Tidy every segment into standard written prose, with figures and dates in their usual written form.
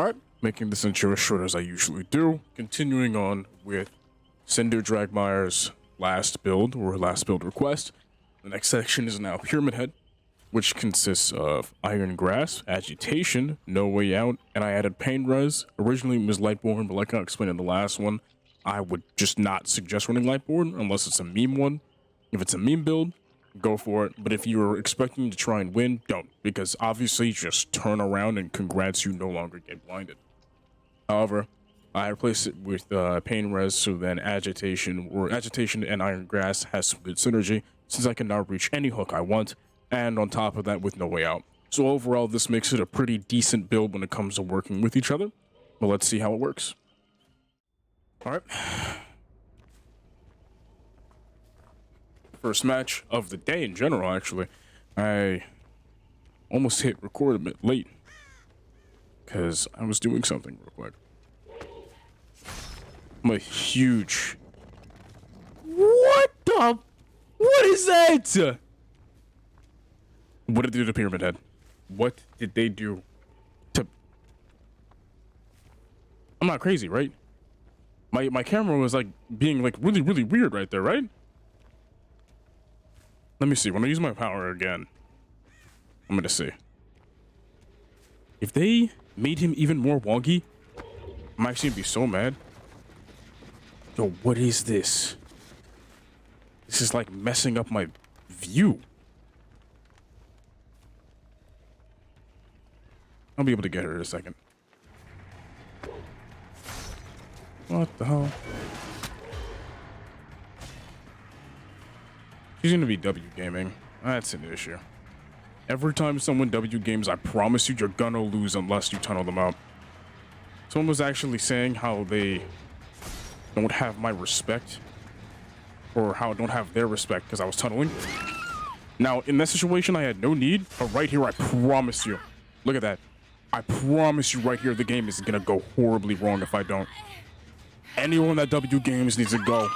Alright, making this intro as short as I usually do. Continuing on with Cinder Dragmire's last build, or last build request. The next section is now Pyramid Head, which consists of Iron Grasp, Agitation, No Way Out, and I added Pain Res. Originally it was Lightborn, but like I explained in the last one, I would just not suggest running Lightborn unless it's a meme one. If it's a meme build, go for it. But if you're expecting to try and win, don't. Because obviously just turn around and congrats, you no longer get blinded. However, I replaced it with Pain Res, so then Agitation and Iron Grass has some good synergy, since I can now reach any hook I want, and on top of that with No Way Out. So overall, this makes it a pretty decent build when it comes to working with each other. But let's see how it works. Alright. First match of the day in general, actually. I almost hit record a bit late, because I was doing something real quick. I'm a huge... What the... What is that? What did they do to Pyramid Head? What did they do to... I'm not crazy, right? My camera was like being like really weird right there, right? Let me see. When I use my power again, I'm gonna see. If they made him even more wonky, I'm actually gonna be so mad. Yo, what is this? This is like messing up my view. I'll be able to get her in a second. What the hell? She's gonna be W gaming. That's an issue. Every time someone W games, I promise you, you're gonna lose unless you tunnel them out. Someone was actually saying how they don't have my respect, or how I don't have their respect because I was tunneling. Now, in that situation, I had no need, but right here, I promise you. Look at that. I promise you right here, the game is gonna go horribly wrong if I don't. Anyone that W games needs to go.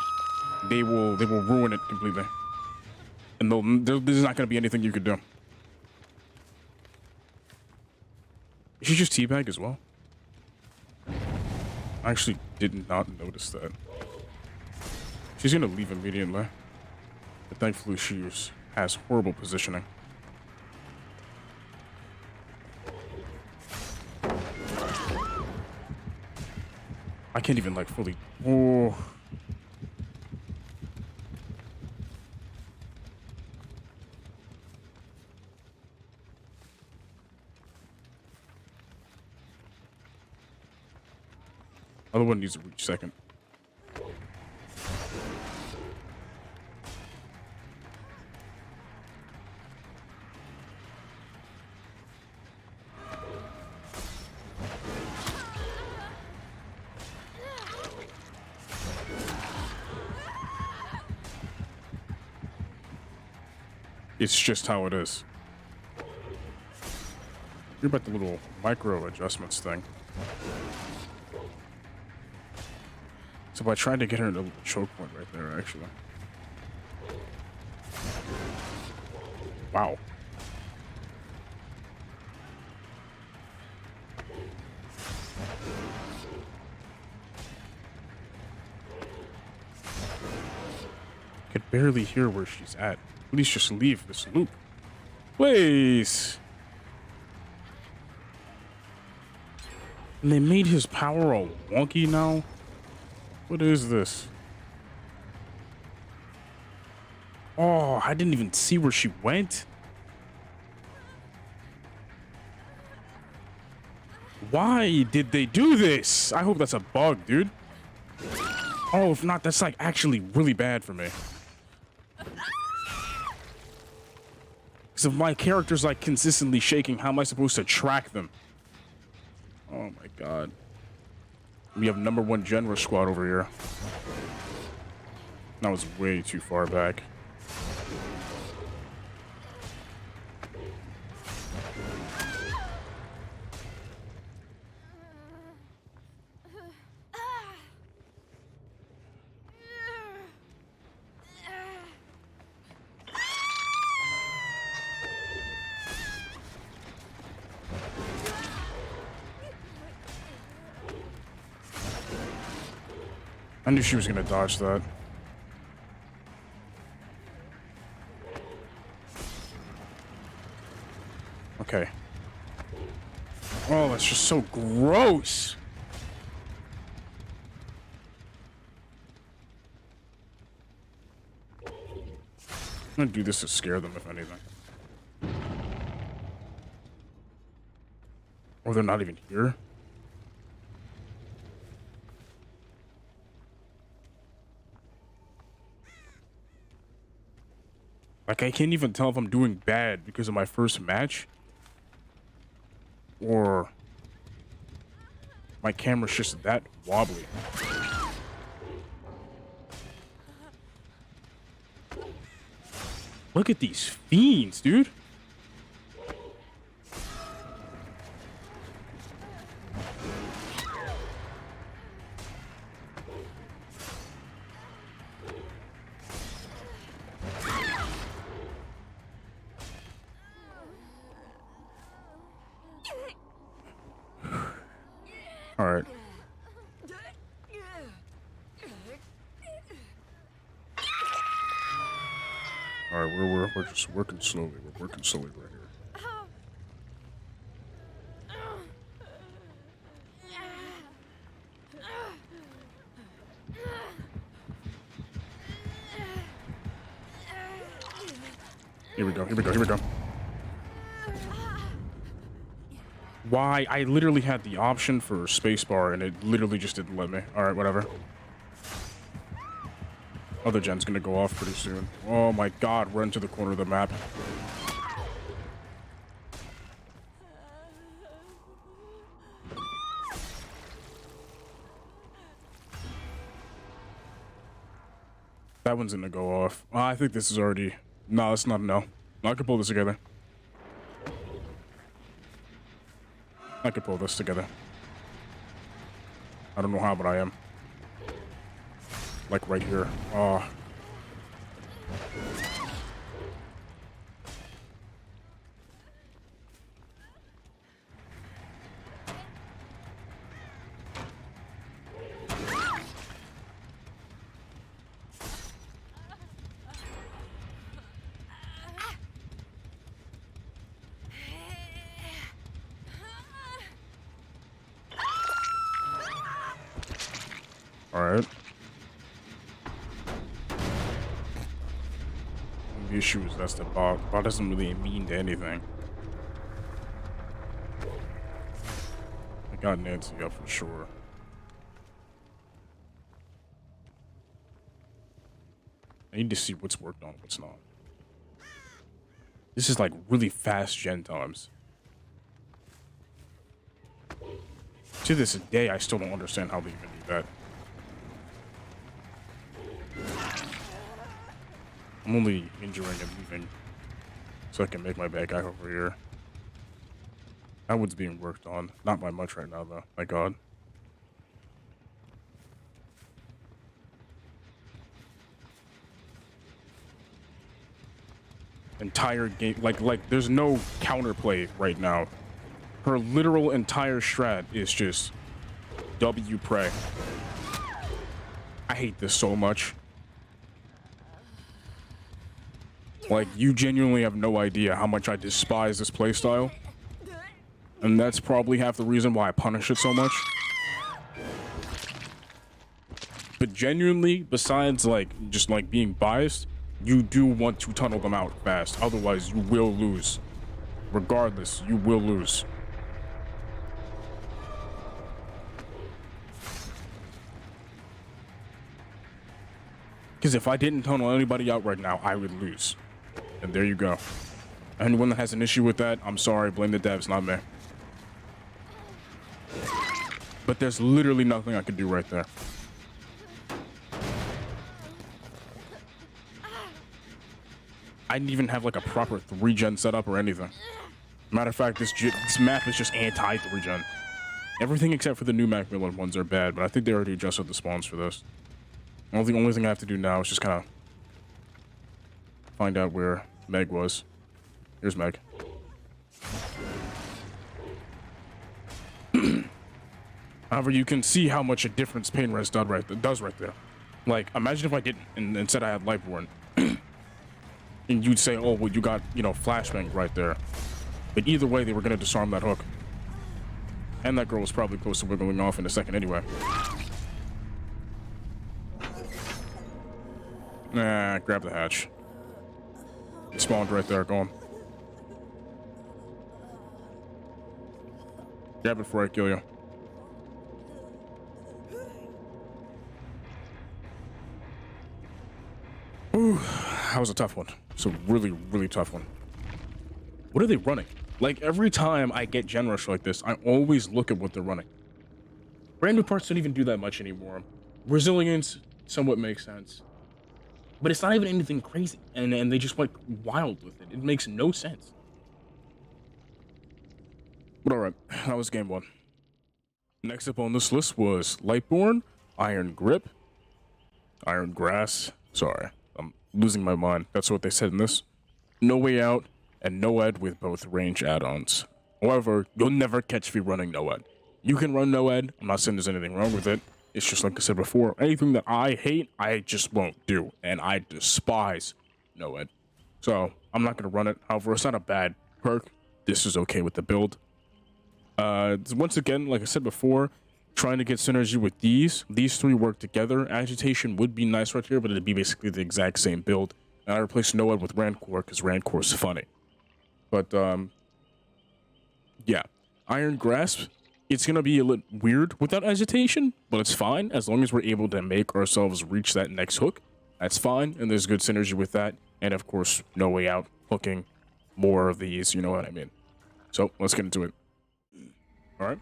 They will ruin it completely. And there's not gonna be anything you could do. Is she just teabag as well? I actually did not notice that. She's gonna leave immediately. But thankfully she has horrible positioning. I can't even like fully... Oh. Other one needs to reach second. It's just how it is. You're about the little micro adjustments thing. So I tried to get her into a little choke point right there, actually. Wow. I could barely hear where she's at. At least just leave this loop. Please. And they made his power all wonky now. What is this? Oh, I didn't even see where she went. Why did they do this? I hope that's a bug, dude. Oh, if not, that's like actually really bad for me. Because if my character's like consistently shaking, how am I supposed to track them? Oh my god. We have #1 Generous squad over here. That was way too far back. I knew she was gonna dodge that. Okay. Oh, that's just so gross. I'm gonna do this to scare them, if anything. Or they're not even here. Like, I can't even tell if I'm doing bad because of my first match. Or my camera's just that wobbly. Look at these fiends, dude. All right. All right, we're just working slowly. We're working slowly right here. Here we go. Here we go. Here we go. Why? I literally had the option for spacebar and it literally just didn't let me. All right, whatever. Other gen's gonna go off pretty soon. Oh my god, run to the corner of the map. That one's gonna go off. I think this is already... No, it's not a no. I can pull this together. I could pull this together. I don't know how, but I am. Like right here. Oh. Alright. The issue is that's the bot. The bot doesn't really mean to anything. I got Nancy up for sure. I need to see what's worked on, what's not. This is like really fast gen times. To this day, I still don't understand how they even do that. I'm only injuring and leaving so I can make my bad guy over here. That one's being worked on. Not by much right now, though. My god. Entire game, like there's no counterplay right now. Her literal entire strat is just W pray. I hate this so much. Like, you genuinely have no idea how much I despise this playstyle. And that's probably half the reason why I punish it so much. But genuinely, besides like just like being biased, you do want to tunnel them out fast. Otherwise, you will lose. Regardless, you will lose. Because if I didn't tunnel anybody out right now, I would lose. And there you go. Anyone that has an issue with that, I'm sorry, blame the devs, not me. But there's literally nothing I can do right there. I didn't even have like a proper 3-gen setup or anything. Matter of fact, this map is just anti-3-gen. Everything except for the new Macmillan ones are bad, but I think they already adjusted the spawns for this. Well, the only thing I have to do now is just kind of find out where Meg was. Here's Meg. However, you can see how much a difference pain res does right there. Like, imagine if I didn't, and said I had Lightborn, and you'd say, oh, well, you got, you know, flashbang right there. But either way, they were gonna disarm that hook. And that girl was probably close to wiggling off in a second anyway. Nah, grab the hatch. He spawned right there, go on. Grab it before I kill you. Ooh, that was a tough one. It's a really, really tough one. What are they running? Like, every time I get Gen Rush like this, I always look at what they're running. Brand new parts don't even do that much anymore. Resilience somewhat makes sense. But it's not even anything crazy. And they just went wild with it. It makes no sense. But alright, that was game one. Next up on this list was Lightborn, Iron Grip, Iron Grass. Sorry, I'm losing my mind. That's what they said in this. No Way Out, and Noed with both range add-ons. However, you'll never catch me running Noed. You can run Noed. I'm not saying there's anything wrong with it. It's just like I said before, anything that I hate, I just won't do. And I despise Noed. So, I'm not going to run it. However, it's not a bad perk. This is okay with the build. Once again, like I said before, trying to get synergy with these three work together. Agitation would be nice right here, but it'd be basically the exact same build. And I replaced Noed with Rancor because Rancor is funny. But, yeah. Iron Grasp, it's going to be a little weird without Agitation, but it's fine. As long as we're able to make ourselves reach that next hook, that's fine. And there's good synergy with that. And, of course, No Way Out, hooking more of these, you know what I mean. So, let's get into it. Alright.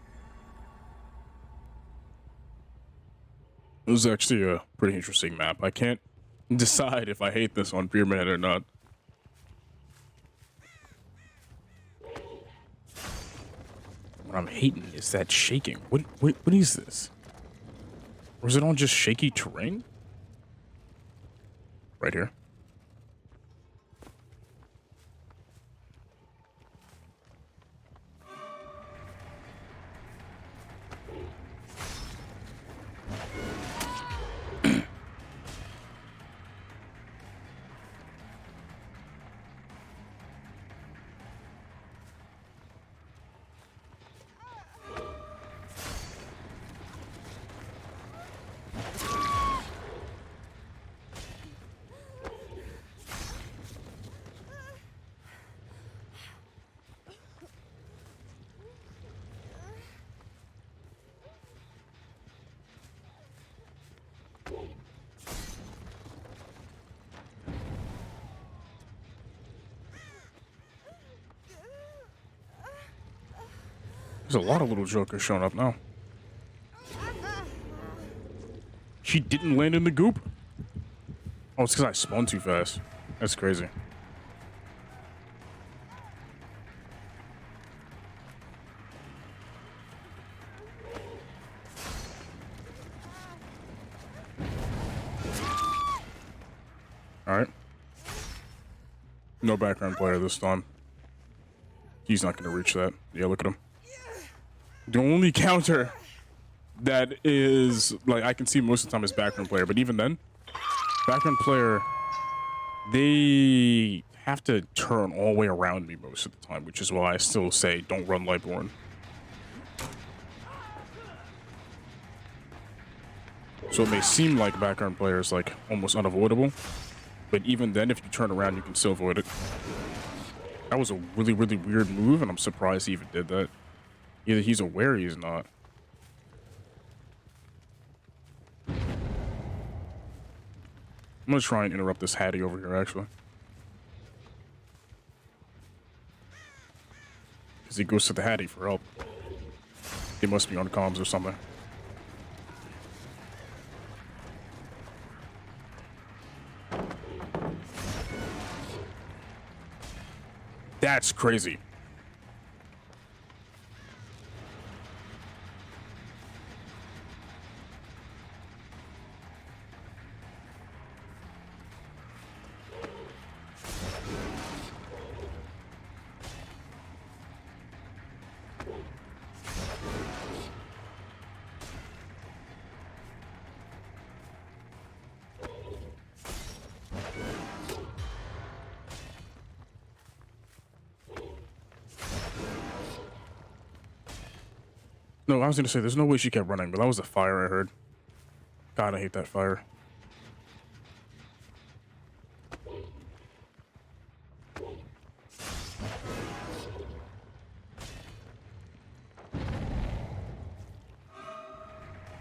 This is actually a pretty interesting map. I can't decide if I hate this on Pyramid Head or not. What I'm hating is that shaking. What is this? Or is it on just shaky terrain? Right here. There's a lot of little jokers showing up now. She didn't land in the goop? Oh, it's because I spawned too fast. That's crazy. Alright. No background player this time. He's not going to reach that. Yeah, look at him. The only counter that is, like, I can see most of the time is background player, but even then, background player, they have to turn all the way around me most of the time, which is why I still say don't run Lightborn. So it may seem like background player is, like, almost unavoidable, but even then, if you turn around, you can still avoid it. That was a really, really weird move, and I'm surprised he even did that. Either he's aware or he's not. I'm gonna try and interrupt this Hattie over here, actually. Because he goes to the Hattie for help. He must be on comms or something. That's crazy. No, I was gonna say there's no way she kept running, but that was the fire I heard. God, I hate that fire.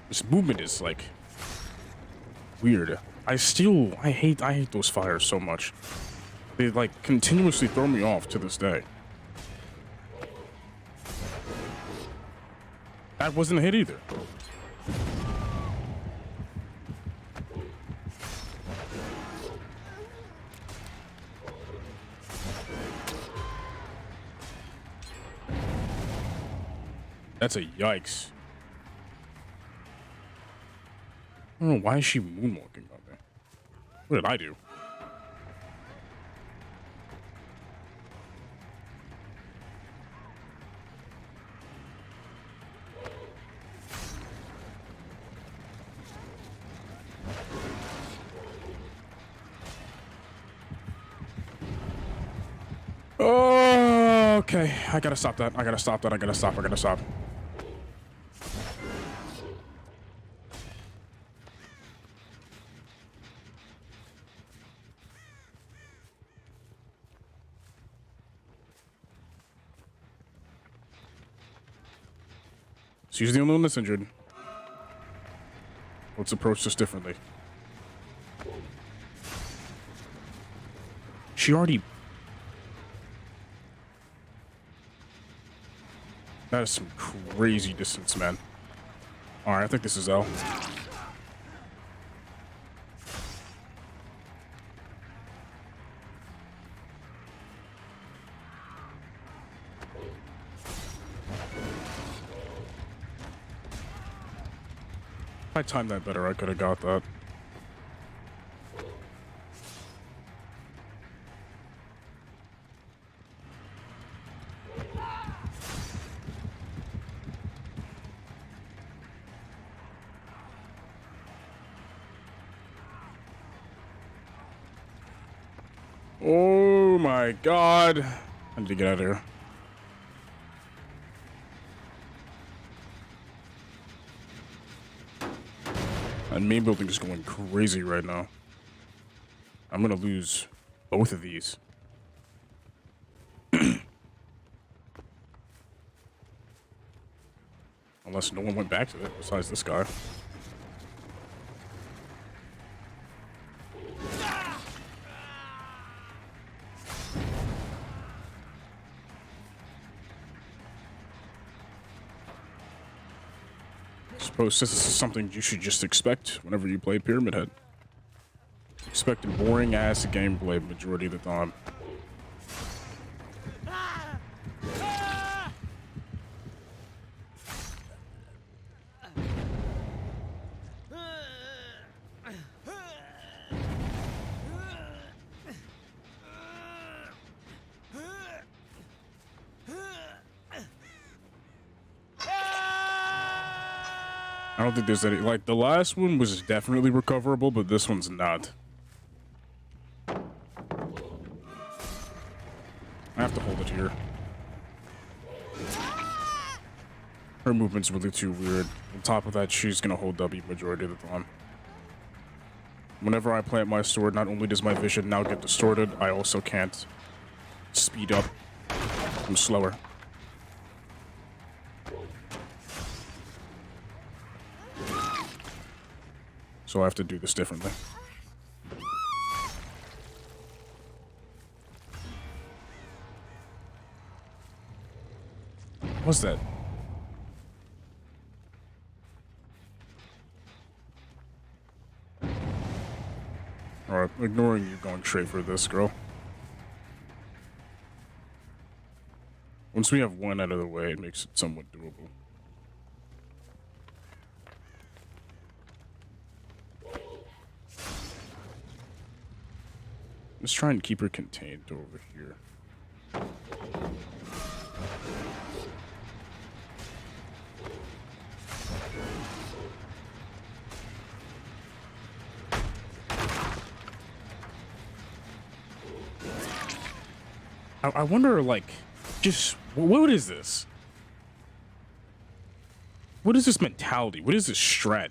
This movement is like weird. I hate those fires so much. They like continuously throw me off to this day. That wasn't a hit either. That's a yikes. I don't know, why is she moonwalking on me? What did I do? Oh, okay. I gotta stop that. I gotta stop that. I gotta stop. I gotta stop. She's the only one that's injured. Let's approach this differently. She already... That is some crazy distance, man. Alright, I think this is L. If I timed that better, I could have got that. Oh my god. I need to get out of here. That main building is going crazy right now. I'm gonna lose both of these. Unless no one went back to it besides this guy. Suppose this is something you should just expect whenever you play Pyramid Head. Expect boring ass gameplay majority of the time. I don't think there's any, like, the last one was definitely recoverable, but this one's not. I have to hold it here. Her movement's really too weird. On top of that, she's gonna hold W majority of the time. Whenever I plant my sword, not only does my vision now get distorted, I also can't speed up. I'm slower. So I have to do this differently. What's that? Alright, ignoring you going straight for this, girl. Once we have one out of the way, it makes it somewhat doable. Let's try and keep her contained over here. I wonder, like, just what is this? What is this mentality? What is this strat?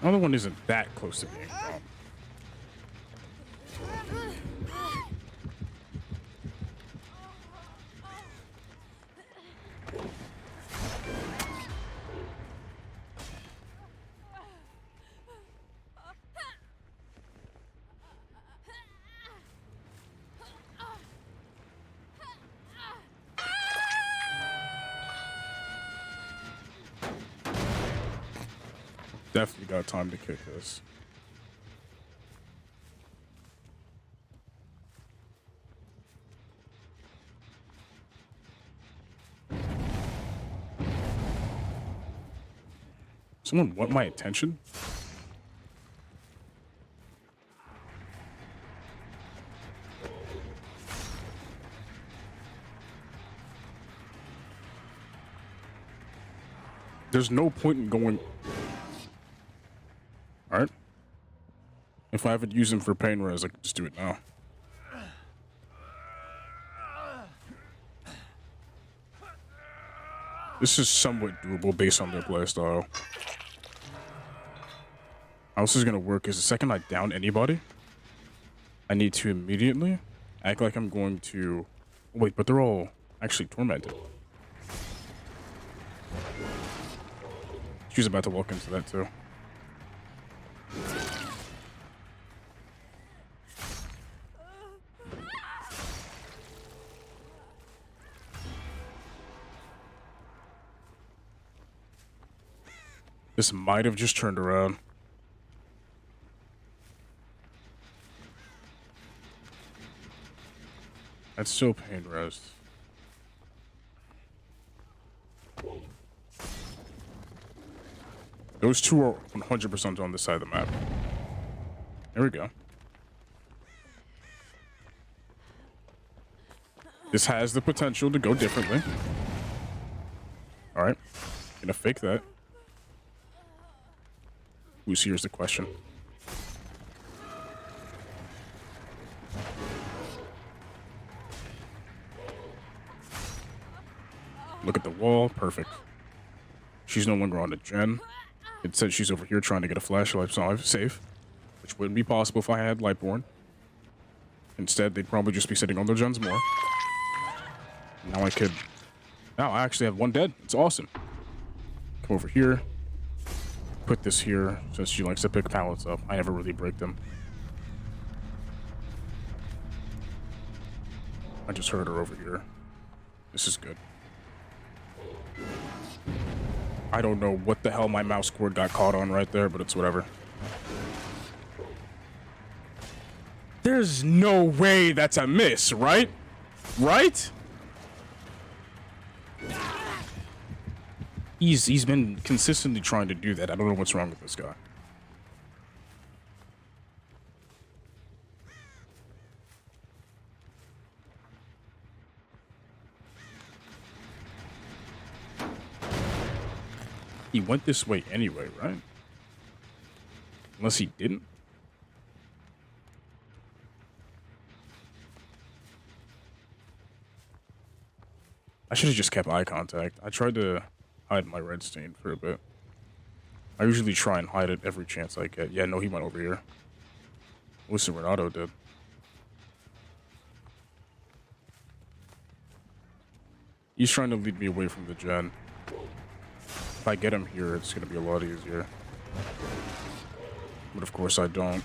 Another one isn't that close to being gone. Definitely got time to kick this. Someone want my attention? There's no point in going... Alright. If I haven't used him for pain res, I can just do it now. This is somewhat doable based on their playstyle. How this is gonna work is the second I down anybody, I need to immediately act like I'm going to... Wait, but they're all actually tormented. She's about to walk into that too. This might have just turned around. That's still pain rest. Those two are 100% on this side of the map. There we go. This has the potential to go differently. Alright. Gonna fake that. Who's here's the question. Look at the wall. Perfect. She's no longer on the gen. It said she's over here trying to get a flashlight so I'm safe, which wouldn't be possible if I had Lightborn. Instead, they'd probably just be sitting on their gens more. Now I could... Now I actually have one dead. It's awesome. Come over here. Put this here, since she likes to pick pallets up. I never really break them. I just heard her over here. This is good. I don't know what the hell my mouse cord got caught on right there, but it's whatever. There's no way that's a miss, right? Right? He's been consistently trying to do that. I don't know what's wrong with this guy. He went this way anyway, right? Unless he didn't. I should have just kept eye contact. I tried to hide my red stain for a bit. I usually try and hide it every chance I get. Yeah, no, he went over here. At least Renato did. He's trying to lead me away from the gen. If I get him here, it's going to be a lot easier. But of course I don't.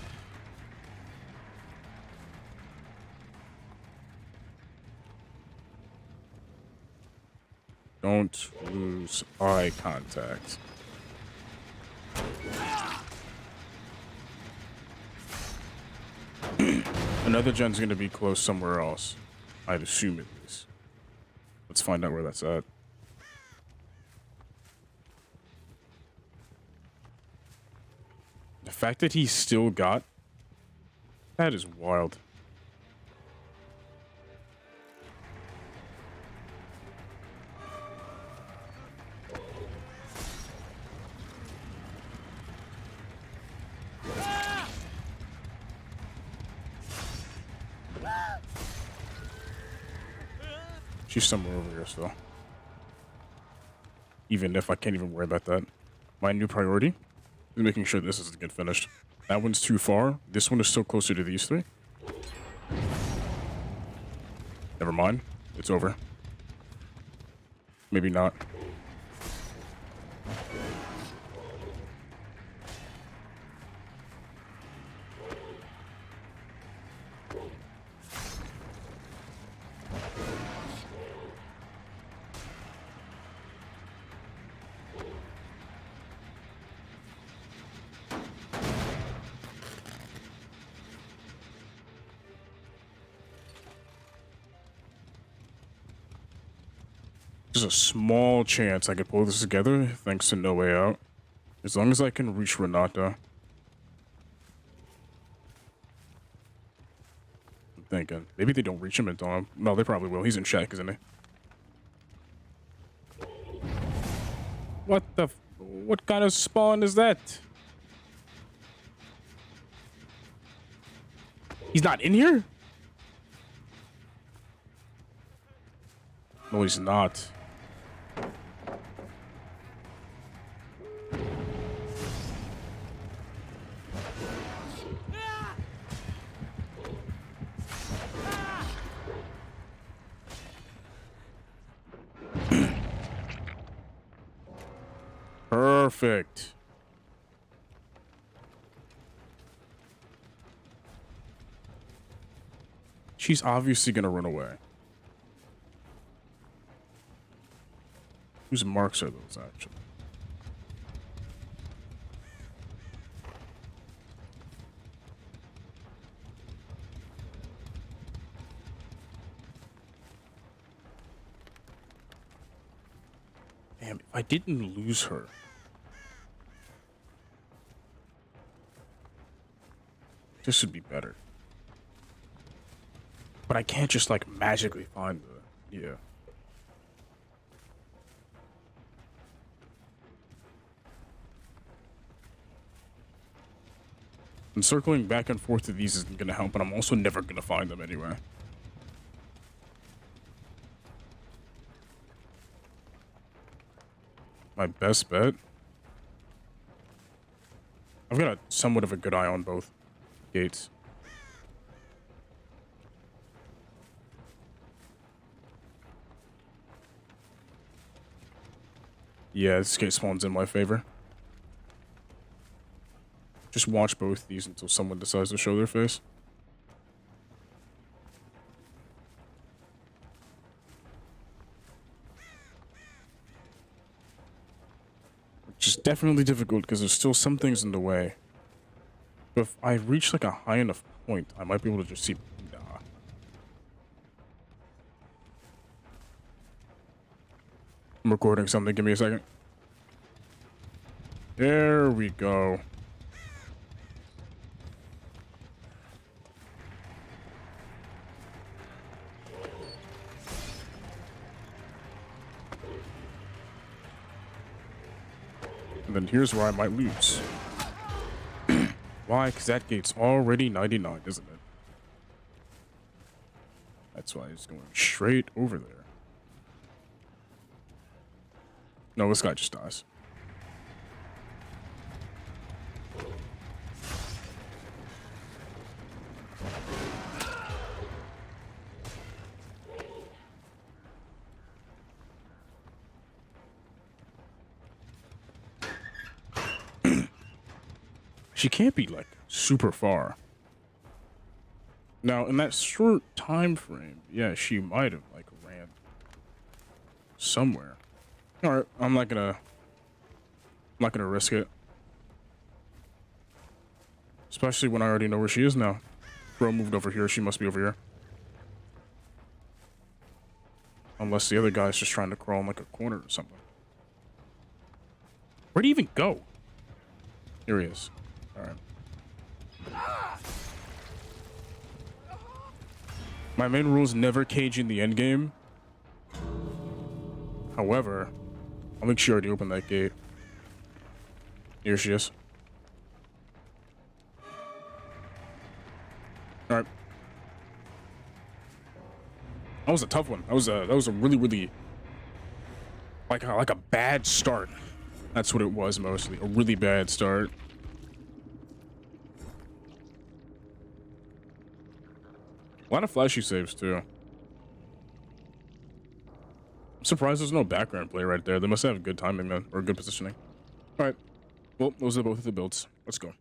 Don't lose eye contact. Another gen's going to be close somewhere else. I'd assume at least. Let's find out where that's at. fact that he still got... That is wild. She's somewhere over here still. Even if I can't even worry about that. My new priority is making sure this doesn't get finished. That one's too far. This one is still closer to these three. Never mind. It's over. Maybe not. There's a small chance I could pull this together thanks to No Way Out. As long as I can reach Renata. I'm thinking. Maybe they don't reach him until I'm... No, they probably will. He's in check, isn't he? What the... What kind of spawn is that? He's not in here? No, he's not. Perfect. She's obviously gonna run away. Whose marks are those, actually? Damn, if I didn't lose her... This would be better. But I can't just, like, magically find the... Yeah. And circling back and forth to these isn't gonna help, but I'm also never gonna find them anyway. My best bet? I've got a somewhat of a good eye on both gates. Yeah, this gate spawns in my favor. Just watch both these until someone decides to show their face. Which is definitely difficult because there's still some things in the way. But if I reach like a high enough point, I might be able to just see... Nah. I'm recording something, give me a second. There we go. And then here's where I might lose. Why? Because that gate's already 99, isn't it? That's why it's going straight over there. No, this guy just dies. She can't be, like, super far. Now, in that short time frame, yeah, she might have, like, ran somewhere. Alright, I'm not gonna risk it. Especially when I already know where she is now. Bro moved over here, she must be over here. Unless the other guy's just trying to crawl in, like, a corner or something. Where'd he even go? Here he is. All right. My main rule is never cage in the end game. However, I'll make sure to open that gate. Here she is. All right. That was a tough one. That was a really like a bad start. That's what it was mostly. A really bad start. A lot of flashy saves too. I'm surprised there's no background play right there. They must have good timing, man, or good positioning. All right. Well, those are both of the builds. Let's go.